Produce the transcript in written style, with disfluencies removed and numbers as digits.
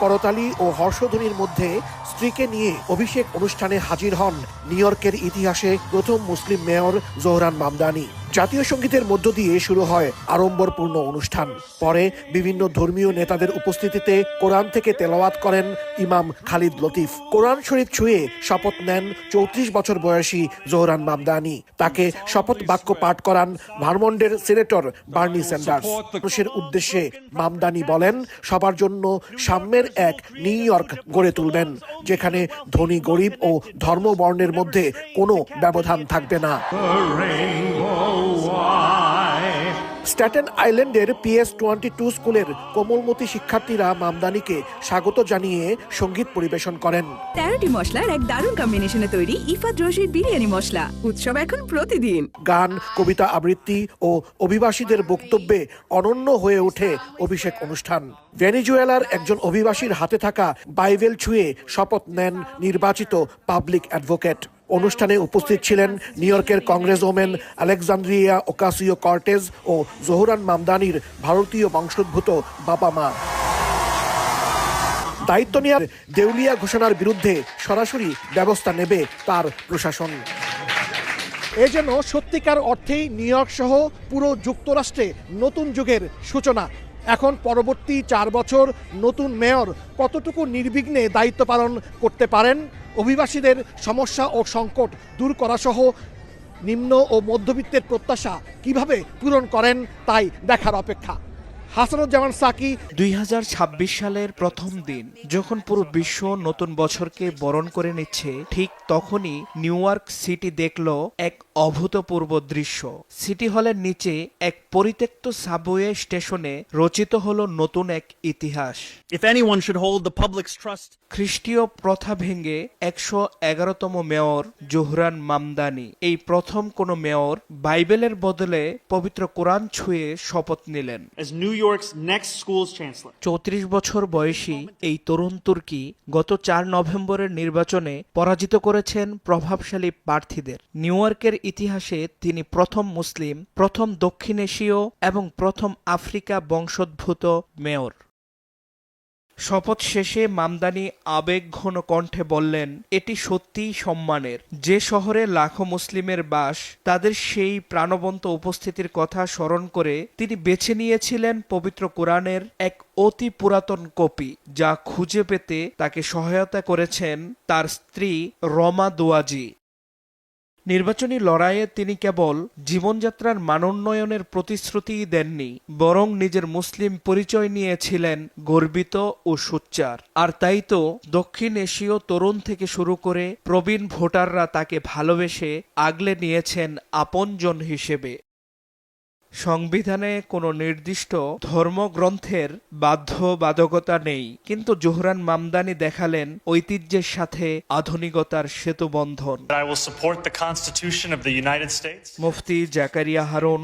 করতালি ও হর্ষধ্বনির মধ্যে স্ত্রীকে নিয়ে অভিষেক অনুষ্ঠানে হাজির হন নিউ ইয়র্কের ইতিহাসে প্রথম মুসলিম মেয়র জোহরান মামদানি। জাতীয় সঙ্গীতের মধ্য দিয়ে শুরু হয় আড়ম্বরপূর্ণ অনুষ্ঠান। পরে বিভিন্ন ধর্মীয় নেতাদের উপস্থিতিতে কোরআন থেকে তেলাওয়াত করেন ইমাম খালিদ লতিফ। কোরআন শরীফ ছুঁয়ে শপথ নেন 34 বছর বয়সী জোহরান মামদানি। তাকে শপথ বাক্য পাঠ করান ভারমন্টের সিনেটর বার্নি স্যান্ডার্স। মানুষের উদ্দেশ্যে মামদানি বলেন, সবার জন্য সাম্যের এক নিউ ইয়র্ক গড়ে তুলবেন, যেখানে ধনী গরিব ও ধর্ম বর্ণের মধ্যে কোনো ব্যবধান থাকবে না। স্ট্যাটেন আইল্যান্ডের PS-22 স্কুলের কোমলমতি শিক্ষার্থীরা মামদানিকে স্বাগত জানিয়ে সঙ্গীত পরিবেশন করেন। 13টি মশলার এক দারুণ কম্বিনেশনে তৈরি ইফাত রশিদ বিরিয়ানি মশলা। উৎসব এখন প্রতিদিন। গান, কবিতা আবৃত্তি ও অভিবাসীদের বক্তব্যে অনন্য হয়ে ওঠে অভিষেক অনুষ্ঠান। ভেনেজুয়েলার একজন অভিবাসীর হাতে থাকা বাইবেল ছুঁয়ে শপথ নেন নির্বাচিত পাবলিক অ্যাডভোকেট। অনুষ্ঠানে উপস্থিত ছিলেন নিউ ইয়র্কের কংগ্রেসওম্যান আলেকজান্দ্রিয়া ওকাসিও কর্টেজ ও জোহরান মামদানির ভারতীয় বংশোদ্ভূত বাবা মা। দায়িত্ব নেওয়ার দেউলিয়া ঘোষণার বিরুদ্ধে সরাসরি ব্যবস্থা নেবে তার প্রশাসন। এ যেন সত্যিকার অর্থেই নিউ ইয়র্ক সহ পুরো যুক্তরাষ্ট্রে নতুন যুগের সূচনা। এখন পরবর্তী 4 বছর নতুন মেয়র কতটুকু নির্বিঘ্নে দায়িত্ব পালন করতে পারেন, অভিবাসীদের সমস্যা ও সংকট দূর করা সহ নিম্ন ও মধ্যবিত্তের প্রত্যাশা কিভাবে পূরণ করেন, তাই দেখার অপেক্ষা। হাসানুজ্জামান সাকি। 2026 সালের প্রথম দিন যখন পুরো বিশ্ব নতুন বছরকে বরণ করে নিচ্ছে, ঠিক তখনই নিউ ইয়র্ক সিটি দেখল এক অভূতপূর্ব দৃশ্য। সিটি হলের নিচে এক পরিত্যক্ত সাবওয়ে স্টেশনে রচিত হলো নতুন এক ইতিহাস। খ্রিস্টীয় প্রথা ভেঙে 111তম মেয়র জোহরান মামদানি এই প্রথম কোন মেয়র বাইবেলের বদলে পবিত্র কোরআন ছুঁয়ে শপথ নিলেন। 34 বছর বয়সী এই তরুণ তুর্কি গত 4 নভেম্বরের নির্বাচনে পরাজিত করেছেন প্রভাবশালী প্রার্থীদের। নিউ ইয়র্কের ইতিহাসে তিনি প্রথম মুসলিম, প্রথম দক্ষিণ এশীয় এবং প্রথম আফ্রিকা বংশোদ্ভূত মেয়র। শপথ শেষে মামদানি আবেগঘন কণ্ঠে বললেন, এটি সত্যিই সম্মানের। যে শহরে লাখো মুসলিমের বাস, তাদের সেই প্রাণবন্ত উপস্থিতির কথা স্মরণ করে তিনি বেছে নিয়েছিলেন পবিত্র কোরআনের এক অতি পুরাতন কপি, যা খুঁজে পেতে তাকে সহায়তা করেছেন তার স্ত্রী রমা দোয়াজি। নির্বাচনী লড়াইয়ে তিনি কেবল জীবনযাত্রার মানোন্নয়নের প্রতিশ্রুতিই দেননি, বরং নিজের মুসলিম পরিচয় নিয়েছিলেন গর্বিত ও সোচ্চার। আর তাই তো দক্ষিণ এশীয় তরুণ থেকে শুরু করে প্রবীণ ভোটাররা তাকে ভালোবেসে আগলে নিয়েছেন আপনজন হিসেবে। সংবিধানে কোনো নির্দিষ্ট ধর্মগ্রন্থের বাধ্যবাধকতা নেই, কিন্তু জোহরান মামদানি দেখালেন ঐতিহ্যের সাথে আধুনিকতার সেতুবন্ধন। মুফতি জাকারিয়া হারুন,